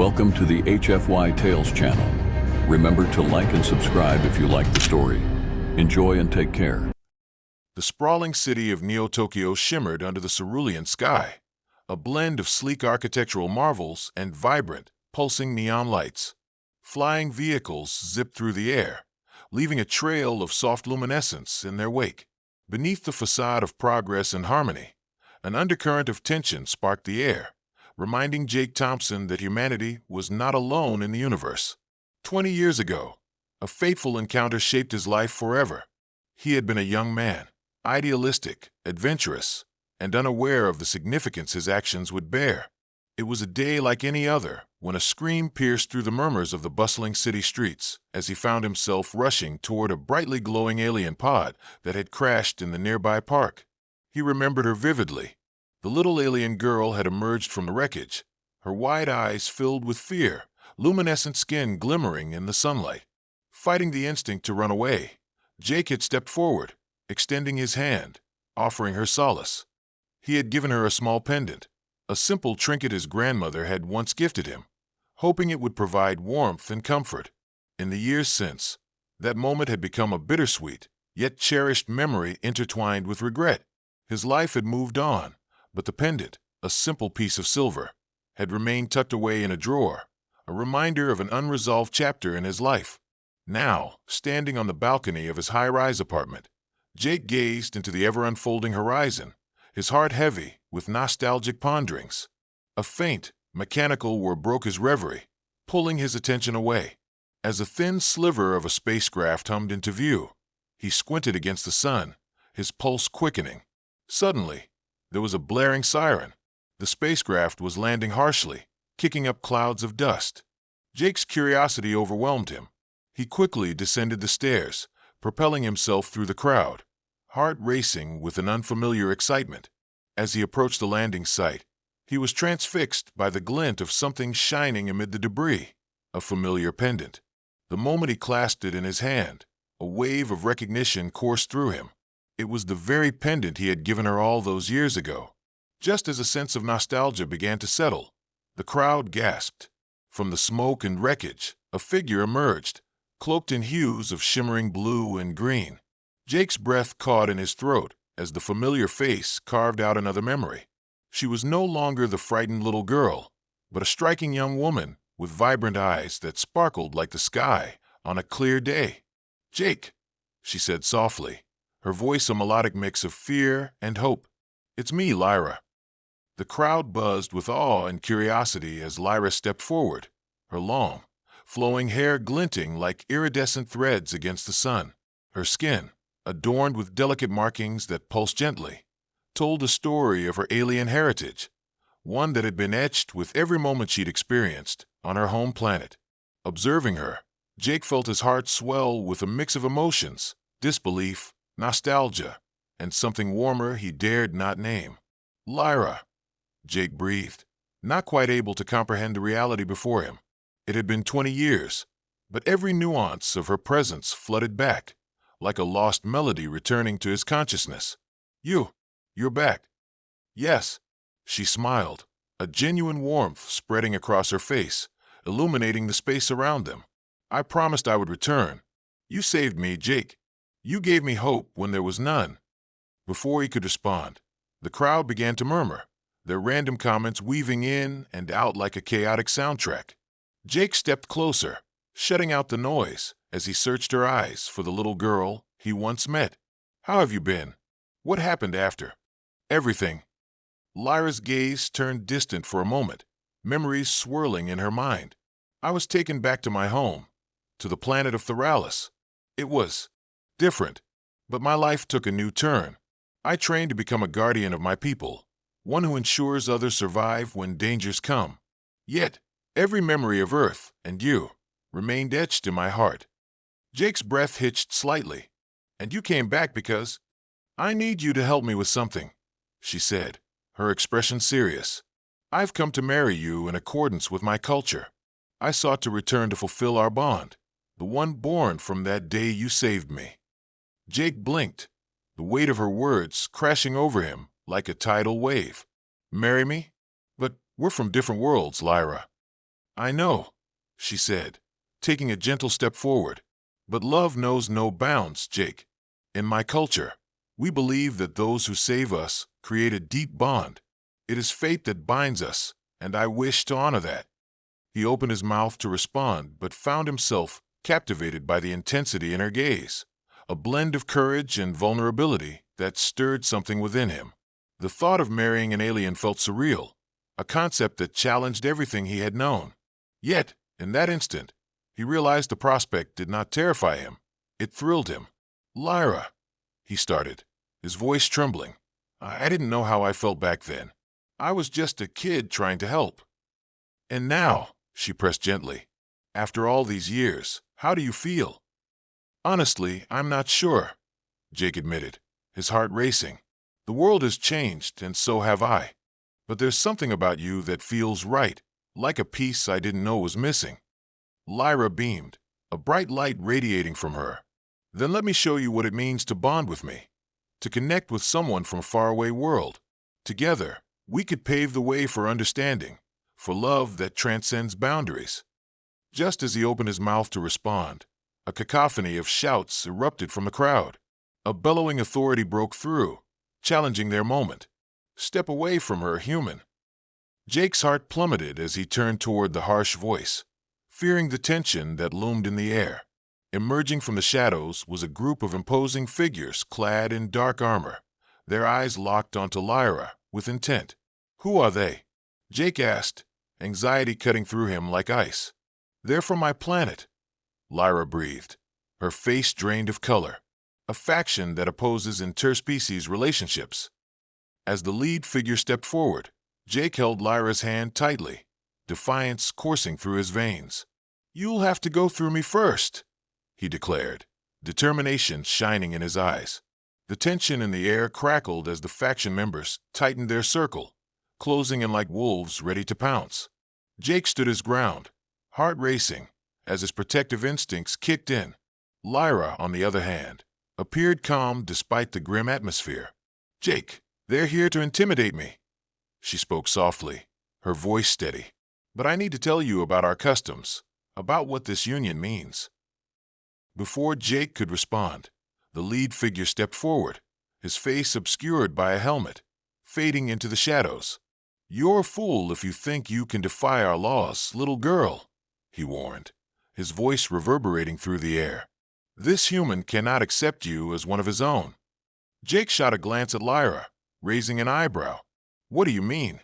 Welcome to the HFY Tales channel. Remember to like and subscribe if you like the story. Enjoy and take care. The sprawling city of Neo-Tokyo shimmered under the cerulean sky, a blend of sleek architectural marvels and vibrant, pulsing neon lights. Flying vehicles zipped through the air, leaving a trail of soft luminescence in their wake. Beneath the facade of progress and harmony, an undercurrent of tension sparked the air, reminding Jake Thompson that humanity was not alone in the universe. 20 years ago, a fateful encounter shaped his life forever. He had been a young man, idealistic, adventurous, and unaware of the significance his actions would bear. It was a day like any other when a scream pierced through the murmurs of the bustling city streets as he found himself rushing toward a brightly glowing alien pod that had crashed in the nearby park. He remembered her vividly. The little alien girl had emerged from the wreckage, her wide eyes filled with fear, luminescent skin glimmering in the sunlight. Fighting the instinct to run away, Jake had stepped forward, extending his hand, offering her solace. He had given her a small pendant, a simple trinket his grandmother had once gifted him, hoping it would provide warmth and comfort. In the years since, that moment had become a bittersweet, yet cherished memory intertwined with regret. His life had moved on, but the pendant, a simple piece of silver, had remained tucked away in a drawer, a reminder of an unresolved chapter in his life. Now, standing on the balcony of his high-rise apartment, Jake gazed into the ever-unfolding horizon, his heart heavy with nostalgic ponderings. A faint, mechanical whir broke his reverie, pulling his attention away. As a thin sliver of a spacecraft hummed into view, he squinted against the sun, his pulse quickening. Suddenly, there was a blaring siren. The spacecraft was landing harshly, kicking up clouds of dust. Jake's curiosity overwhelmed him. He quickly descended the stairs, propelling himself through the crowd, heart racing with an unfamiliar excitement. As he approached the landing site, he was transfixed by the glint of something shining amid the debris, a familiar pendant. The moment he clasped it in his hand, a wave of recognition coursed through him. It was the very pendant he had given her all those years ago. Just as a sense of nostalgia began to settle, the crowd gasped. From the smoke and wreckage, a figure emerged, cloaked in hues of shimmering blue and green. Jake's breath caught in his throat as the familiar face carved out another memory. She was no longer the frightened little girl, but a striking young woman with vibrant eyes that sparkled like the sky on a clear day. "Jake," she said softly, her voice a melodic mix of fear and hope. "It's me, Lyra." The crowd buzzed with awe and curiosity as Lyra stepped forward, her long, flowing hair glinting like iridescent threads against the sun. Her skin, adorned with delicate markings that pulsed gently, told a story of her alien heritage, one that had been etched with every moment she'd experienced on her home planet. Observing her, Jake felt his heart swell with a mix of emotions, disbelief, nostalgia, and something warmer he dared not name. "Lyra," Jake breathed, not quite able to comprehend the reality before him. It had been 20 years, but every nuance of her presence flooded back, like a lost melody returning to his consciousness. You're back." "Yes," she smiled, a genuine warmth spreading across her face, illuminating the space around them. "I promised I would return. You saved me, Jake. You gave me hope when there was none." Before he could respond, the crowd began to murmur, their random comments weaving in and out like a chaotic soundtrack. Jake stepped closer, shutting out the noise as he searched her eyes for the little girl he once met. "How have you been? What happened after?" "Everything." Lyra's gaze turned distant for a moment, memories swirling in her mind. "I was taken back to my home, to the planet of Theralis. It was different, but my life took a new turn. I trained to become a guardian of my people, one who ensures others survive when dangers come. Yet, every memory of Earth and you remained etched in my heart." Jake's breath hitched slightly. "And you came back because I need you to help me with something," she said, her expression serious. "I've come to marry you in accordance with my culture. I sought to return to fulfill our bond, the one born from that day you saved me." Jake blinked, the weight of her words crashing over him like a tidal wave. "Marry me? But we're from different worlds, Lyra." I know, she said, taking a gentle step forward. But love knows no bounds, Jake. In my culture, we believe that those who save us create a deep bond. It is fate that binds us, and I wish to honor that. He opened his mouth to respond, but found himself captivated by the intensity in her gaze, a blend of courage and vulnerability that stirred something within him. The thought of marrying an alien felt surreal, a concept that challenged everything he had known. Yet, in that instant, he realized the prospect did not terrify him. It thrilled him. Lyra, he started, his voice trembling. I didn't know how I felt back then. I was just a kid trying to help. And now, she pressed gently, after all these years, how do you feel? Honestly, I'm not sure, Jake admitted, his heart racing. The world has changed, and so have I. But there's something about you that feels right, like a piece I didn't know was missing. Lyra beamed, a bright light radiating from her. Then let me show you what it means to bond with me, to connect with someone from a faraway world. Together, we could pave the way for understanding, for love that transcends boundaries. Just as he opened his mouth to respond, a cacophony of shouts erupted from the crowd. A bellowing authority broke through, challenging their moment. Step away from her, human. Jake's heart plummeted as he turned toward the harsh voice, fearing the tension that loomed in the air. Emerging from the shadows was a group of imposing figures clad in dark armor, their eyes locked onto Lyra with intent. Who are they? Jake asked, anxiety cutting through him like ice. They're from my planet, Lyra breathed, her face drained of color. A faction that opposes interspecies relationships. As the lead figure stepped forward, Jake held Lyra's hand tightly, defiance coursing through his veins. You'll have to go through me first, he declared, determination shining in his eyes. The tension in the air crackled as the faction members tightened their circle, closing in like wolves ready to pounce. Jake stood his ground, heart racing, as his protective instincts kicked in. Lyra, on the other hand, appeared calm despite the grim atmosphere. Jake, they're here to intimidate me, she spoke softly, her voice steady. But I need to tell you about our customs, about what this union means. Before Jake could respond, the lead figure stepped forward, his face obscured by a helmet, fading into the shadows. You're a fool if you think you can defy our laws, little girl, he warned, his voice reverberating through the air. This human cannot accept you as one of his own. Jake shot a glance at Lyra, raising an eyebrow. What do you mean?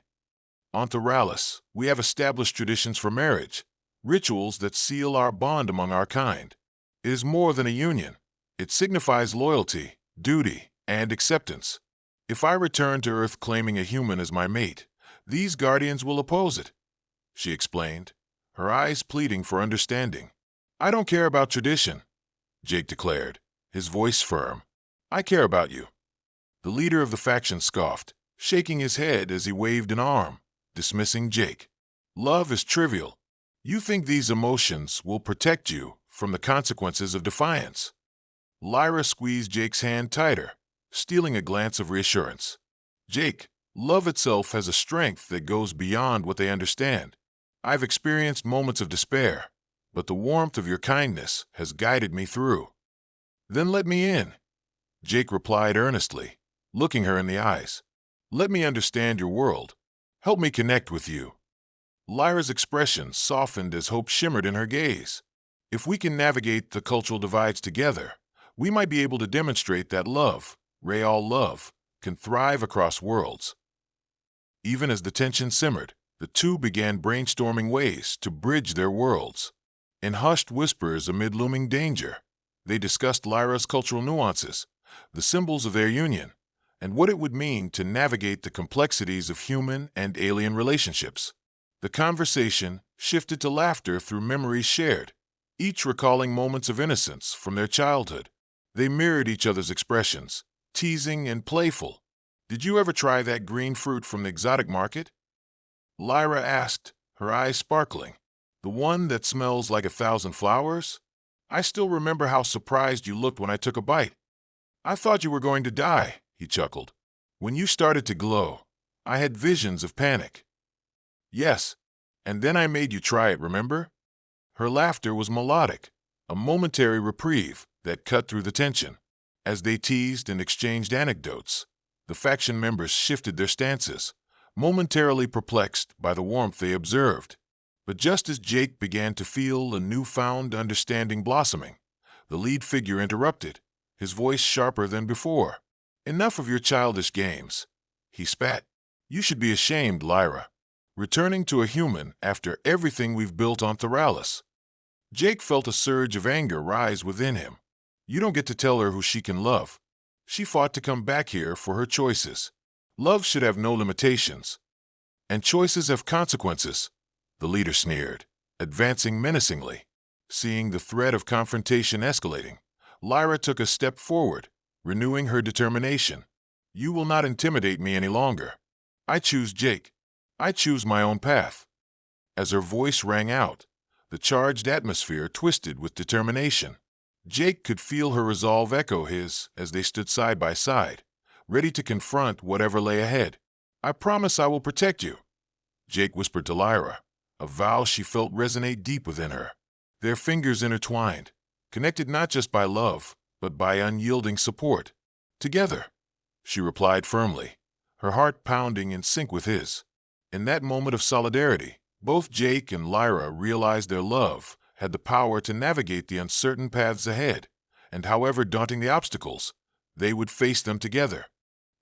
On Theralis, we have established traditions for marriage, rituals that seal our bond among our kind. It is more than a union. It signifies loyalty, duty, and acceptance. If I return to Earth claiming a human as my mate, these guardians will oppose it, she explained, her eyes pleading for understanding. I don't care about tradition, Jake declared, his voice firm. I care about you. The leader of the faction scoffed, shaking his head as he waved an arm, dismissing Jake. Love is trivial. You think these emotions will protect you from the consequences of defiance. Lyra squeezed Jake's hand tighter, stealing a glance of reassurance. Jake, love itself has a strength that goes beyond what they understand. I've experienced moments of despair, but the warmth of your kindness has guided me through. Then let me in, Jake replied earnestly, looking her in the eyes. Let me understand your world. Help me connect with you. Lyra's expression softened as hope shimmered in her gaze. If we can navigate the cultural divides together, we might be able to demonstrate that love, real love, can thrive across worlds. Even as the tension simmered, the two began brainstorming ways to bridge their worlds. In hushed whispers amid looming danger, they discussed Lyra's cultural nuances, the symbols of their union, and what it would mean to navigate the complexities of human and alien relationships. The conversation shifted to laughter through memories shared, each recalling moments of innocence from their childhood. They mirrored each other's expressions, teasing and playful. Did you ever try that green fruit from the exotic market? Lyra asked, her eyes sparkling. The one that smells like 1,000 flowers? I still remember how surprised you looked when I took a bite. I thought you were going to die, he chuckled. When you started to glow, I had visions of panic. Yes, And then I made you try it, remember? Her laughter was melodic, a momentary reprieve that cut through the tension. As they teased and exchanged anecdotes, the faction members shifted their stances, momentarily perplexed by the warmth they observed. But just as Jake began to feel a newfound understanding blossoming, the lead figure interrupted, his voice sharper than before. "Enough of your childish games," he spat. "You should be ashamed, Lyra. Returning to a human after everything we've built on Theralis." Jake felt a surge of anger rise within him. You don't get to tell her who she can love. She fought to come back here for her choices. Love should have no limitations. And choices have consequences, the leader sneered, advancing menacingly. Seeing the threat of confrontation escalating, Lyra took a step forward, renewing her determination. "You will not intimidate me any longer. I choose Jake. I choose my own path." As her voice rang out, the charged atmosphere twisted with determination. Jake could feel her resolve echo his as they stood side by side, ready to confront whatever lay ahead. "I promise I will protect you," Jake whispered to Lyra, a vow she felt resonate deep within her. Their fingers intertwined, connected not just by love, but by unyielding support. "Together," she replied firmly, her heart pounding in sync with his. In that moment of solidarity, both Jake and Lyra realized their love had the power to navigate the uncertain paths ahead, and however daunting the obstacles, they would face them together.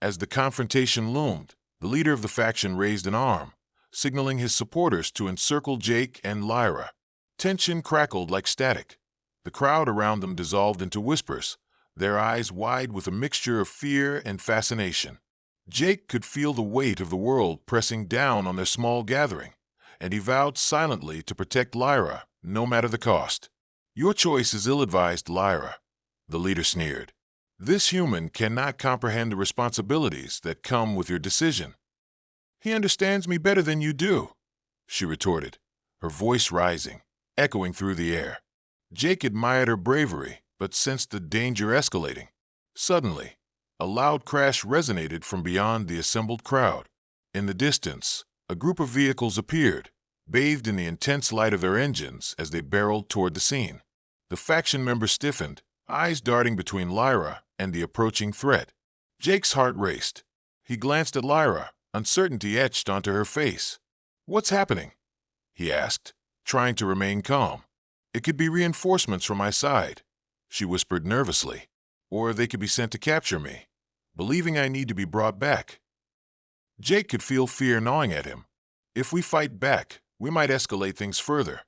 As the confrontation loomed, the leader of the faction raised an arm, signaling his supporters to encircle Jake and Lyra. Tension crackled like static. The crowd around them dissolved into whispers, their eyes wide with a mixture of fear and fascination. Jake could feel the weight of the world pressing down on their small gathering, and he vowed silently to protect Lyra, no matter the cost. "Your choice is ill-advised, Lyra," the leader sneered. "This human cannot comprehend the responsibilities that come with your decision." "He understands me better than you do," she retorted, her voice rising, echoing through the air. Jake admired her bravery, but sensed the danger escalating. Suddenly, a loud crash resonated from beyond the assembled crowd. In the distance, a group of vehicles appeared, bathed in the intense light of their engines as they barreled toward the scene. The faction members stiffened, eyes darting between Lyra and the approaching threat. Jake's heart raced. He glanced at Lyra, uncertainty etched onto her face. "What's happening?" he asked, trying to remain calm. "It could be reinforcements from my side," she whispered nervously. "Or they could be sent to capture me, believing I need to be brought back." Jake could feel fear gnawing at him. If we fight back, we might escalate things further.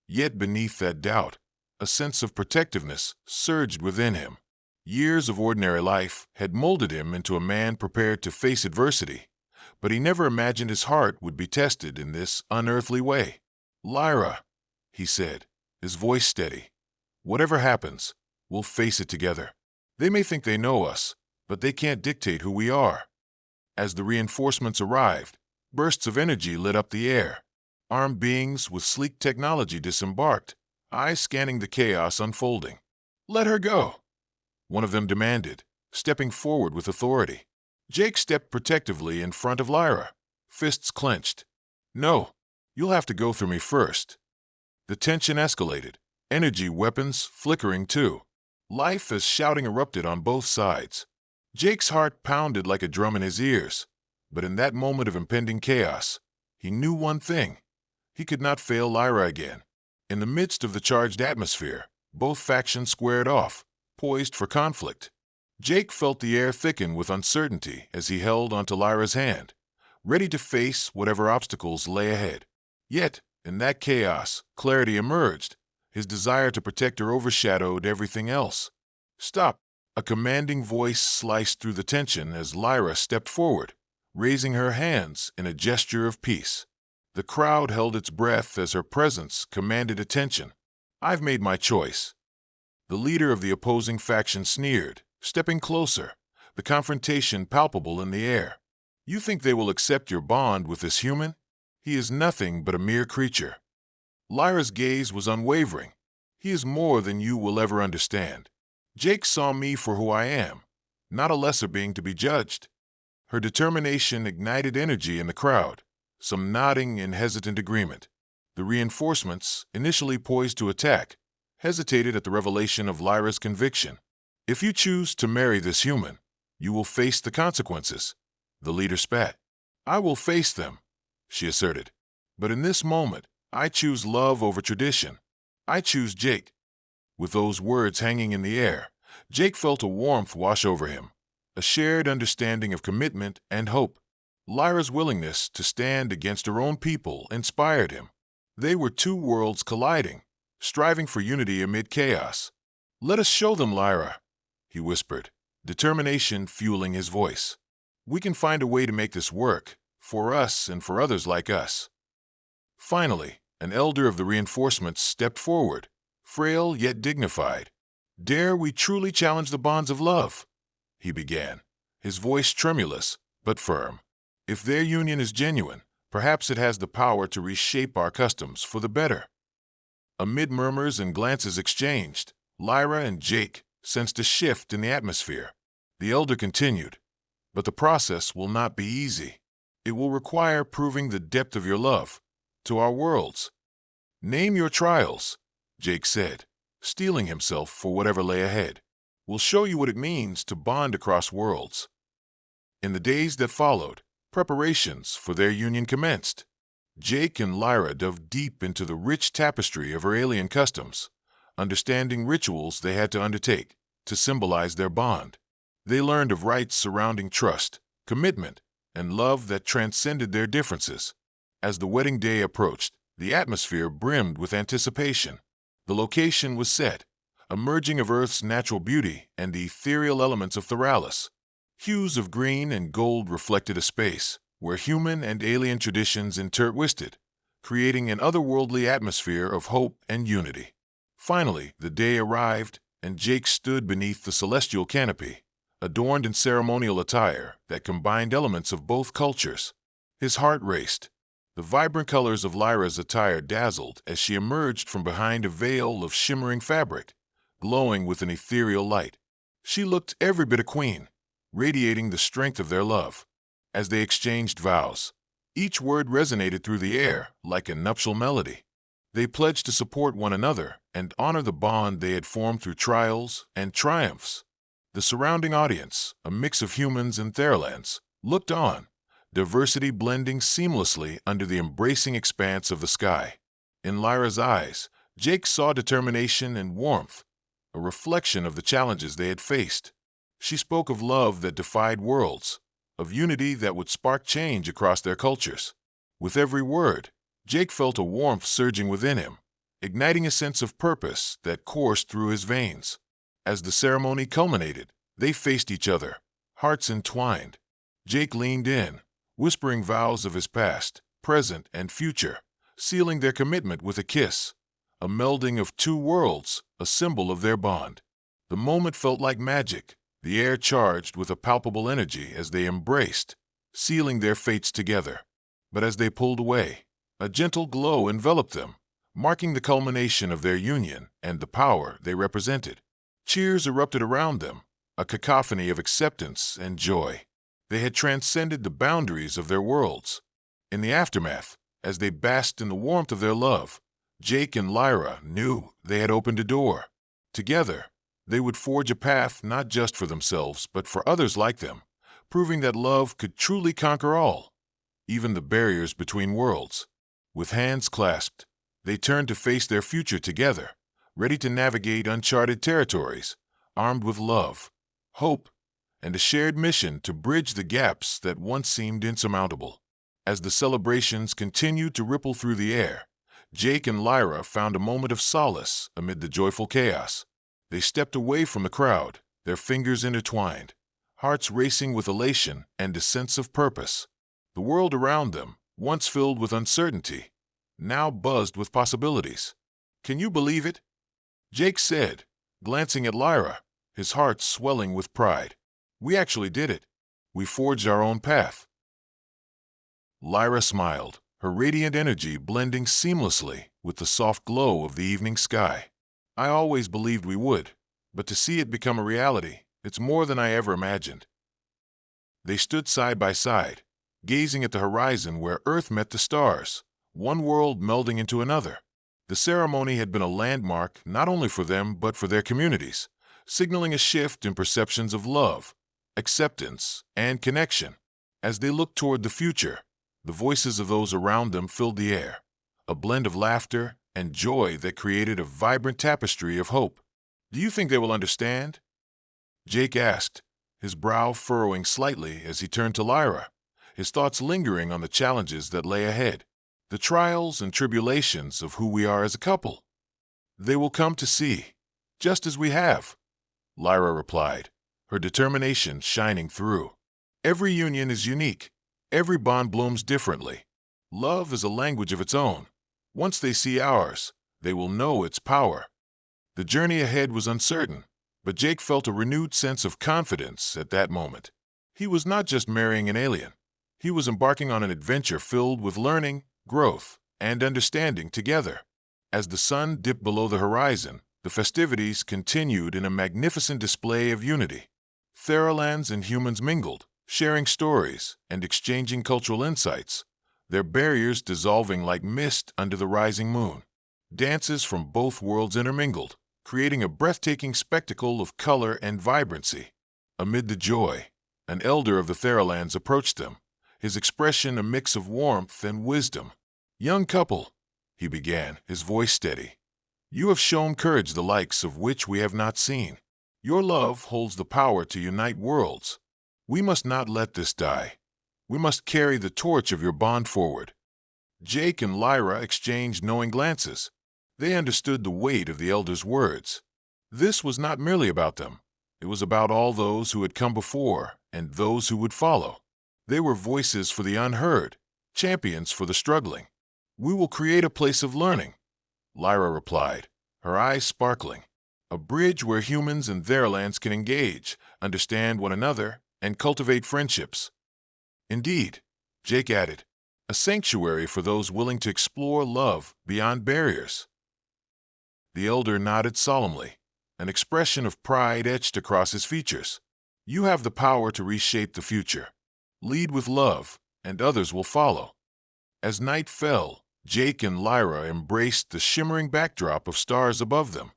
Yet beneath that doubt, a sense of protectiveness surged within him. Years of ordinary life had molded him into a man prepared to face adversity, but he never imagined his heart would be tested in this unearthly way. "Lyra," he said, his voice steady, "whatever happens, we'll face it together. They may think they know us, but they can't dictate who we are." As the reinforcements arrived, bursts of energy lit up the air. Armed beings with sleek technology disembarked, eyes scanning the chaos unfolding. "Let her go," one of them demanded, stepping forward with authority. Jake stepped protectively in front of Lyra, fists clenched. "No, you'll have to go through me first." The tension escalated, energy weapons flickering too. Life as shouting erupted on both sides. Jake's heart pounded like a drum in his ears, but in that moment of impending chaos, he knew one thing. He could not fail Lyra again. In the midst of the charged atmosphere, both factions squared off, poised for conflict. Jake felt the air thicken with uncertainty as he held onto Lyra's hand, ready to face whatever obstacles lay ahead. Yet, in that chaos, clarity emerged. His desire to protect her overshadowed everything else. "Stop!" A commanding voice sliced through the tension as Lyra stepped forward, raising her hands in a gesture of peace. The crowd held its breath as her presence commanded attention. "I've made my choice." The leader of the opposing faction sneered, stepping closer, the confrontation palpable in the air. "You think they will accept your bond with this human? He is nothing but a mere creature." Lyra's gaze was unwavering. "He is more than you will ever understand. Jake saw me for who I am, not a lesser being to be judged." Her determination ignited energy in the crowd, some nodding in hesitant agreement. The reinforcements, initially poised to attack, hesitated at the revelation of Lyra's conviction. "If you choose to marry this human, you will face the consequences," the leader spat. "I will face them," she asserted. "But in this moment, I choose love over tradition. I choose Jake." With those words hanging in the air, Jake felt a warmth wash over him, a shared understanding of commitment and hope. Lyra's willingness to stand against her own people inspired him. They were two worlds colliding, striving for unity amid chaos. "Let us show them, Lyra," he whispered, determination fueling his voice. "We can find a way to make this work, for us and for others like us." Finally, an elder of the reinforcements stepped forward, frail yet dignified. "Dare we truly challenge the bonds of love?" he began, his voice tremulous but firm. "If their union is genuine, perhaps it has the power to reshape our customs for the better." Amid murmurs and glances exchanged, Lyra and Jake sensed a shift in the atmosphere. The elder continued, "But the process will not be easy. It will require proving the depth of your love to our worlds." "Name your trials," Jake said, steeling himself for whatever lay ahead. "We'll show you what it means to bond across worlds." In the days that followed, preparations for their union commenced. Jake and Lyra dove deep into the rich tapestry of her alien customs, understanding rituals they had to undertake to symbolize their bond. They learned of rites surrounding trust, commitment, and love that transcended their differences. As the wedding day approached, the atmosphere brimmed with anticipation. The location was set, a merging of Earth's natural beauty and the ethereal elements of Theralis. Hues of green and gold reflected a space where human and alien traditions intertwisted, creating an otherworldly atmosphere of hope and unity. Finally, the day arrived, and Jake stood beneath the celestial canopy, adorned in ceremonial attire that combined elements of both cultures. His heart raced. The vibrant colors of Lyra's attire dazzled as she emerged from behind a veil of shimmering fabric, glowing with an ethereal light. She looked every bit a queen, radiating the strength of their love. As they exchanged vows, each word resonated through the air like a nuptial melody. They pledged to support one another and honor the bond they had formed through trials and triumphs. The surrounding audience, a mix of humans and Theralans, looked on, diversity blending seamlessly under the embracing expanse of the sky. In Lyra's eyes, Jake saw determination and warmth, a reflection of the challenges they had faced. She spoke of love that defied worlds, of unity that would spark change across their cultures. With every word, Jake felt a warmth surging within him, igniting a sense of purpose that coursed through his veins. As the ceremony culminated, they faced each other, hearts entwined. Jake leaned in, whispering vows of his past, present, and future, sealing their commitment with a kiss, a melding of two worlds, a symbol of their bond. The moment felt like magic, the air charged with a palpable energy as they embraced, sealing their fates together. But as they pulled away, a gentle glow enveloped them, marking the culmination of their union and the power they represented. Cheers erupted around them, a cacophony of acceptance and joy. They had transcended the boundaries of their worlds. In the aftermath, as they basked in the warmth of their love, Jake and Lyra knew they had opened a door. Together, they would forge a path not just for themselves but for others like them, proving that love could truly conquer all, even the barriers between worlds. With hands clasped, they turned to face their future together, ready to navigate uncharted territories, armed with love, hope, and a shared mission to bridge the gaps that once seemed insurmountable. As the celebrations continued to ripple through the air, Jake and Lyra found a moment of solace amid the joyful chaos. They stepped away from the crowd, their fingers intertwined, hearts racing with elation and a sense of purpose. The world around them, once filled with uncertainty, now buzzed with possibilities. "Can you believe it?" Jake said, glancing at Lyra, his heart swelling with pride. "We actually did it. We forged our own path." Lyra smiled, her radiant energy blending seamlessly with the soft glow of the evening sky. "I always believed we would, but to see it become a reality, it's more than I ever imagined." They stood side by side, gazing at the horizon where Earth met the stars, one world melding into another. The ceremony had been a landmark not only for them but for their communities, signaling a shift in perceptions of love, acceptance, and connection. As they looked toward the future, the voices of those around them filled the air, a blend of laughter and joy that created a vibrant tapestry of hope. "Do you think they will understand?" Jake asked, his brow furrowing slightly as he turned to Lyra, his thoughts lingering on the challenges that lay ahead, the trials and tribulations of who we are as a couple. "They will come to see, just as we have," Lyra replied, her determination shining through. "Every union is unique. Every bond blooms differently. Love is a language of its own. Once they see ours, they will know its power." The journey ahead was uncertain, but Jake felt a renewed sense of confidence at that moment. He was not just marrying an alien. He was embarking on an adventure filled with learning, growth, and understanding together. As the sun dipped below the horizon, the festivities continued in a magnificent display of unity. Theralans and humans mingled, sharing stories and exchanging cultural insights, their barriers dissolving like mist under the rising moon. Dances from both worlds intermingled, creating a breathtaking spectacle of color and vibrancy. Amid the joy, an elder of the Theralans approached them, his expression a mix of warmth and wisdom. "Young couple," he began, his voice steady, "you have shown courage the likes of which we have not seen. Your love holds the power to unite worlds. We must not let this die. We must carry the torch of your bond forward." Jake and Lyra exchanged knowing glances. They understood the weight of the elder's words. This was not merely about them. It was about all those who had come before and those who would follow. They were voices for the unheard, champions for the struggling. "We will create a place of learning," Lyra replied, her eyes sparkling. "A bridge where humans and Theralans can engage, understand one another, and cultivate friendships." "Indeed," Jake added, "a sanctuary for those willing to explore love beyond barriers." The elder nodded solemnly, an expression of pride etched across his features. "You have the power to reshape the future. Lead with love, and others will follow." As night fell, Jake and Lyra embraced the shimmering backdrop of stars above them.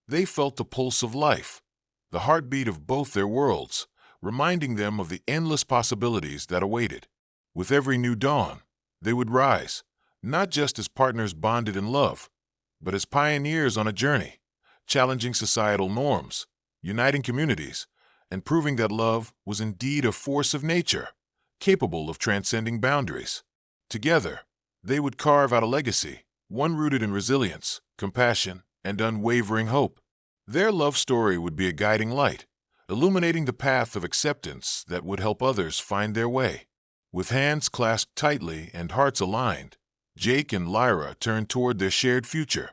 They felt the pulse of life, the heartbeat of both their worlds, reminding them of the endless possibilities that awaited. With every new dawn, they would rise, not just as partners bonded in love, but as pioneers on a journey, challenging societal norms, uniting communities, and proving that love was indeed a force of nature, capable of transcending boundaries. Together, they would carve out a legacy, one rooted in resilience, compassion, and unwavering hope. Their love story would be a guiding light, illuminating the path of acceptance that would help others find their way. With hands clasped tightly and hearts aligned, Jake and Lyra turned toward their shared future,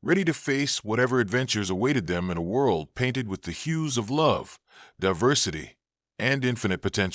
ready to face whatever adventures awaited them in a world painted with the hues of love, diversity, and infinite potential.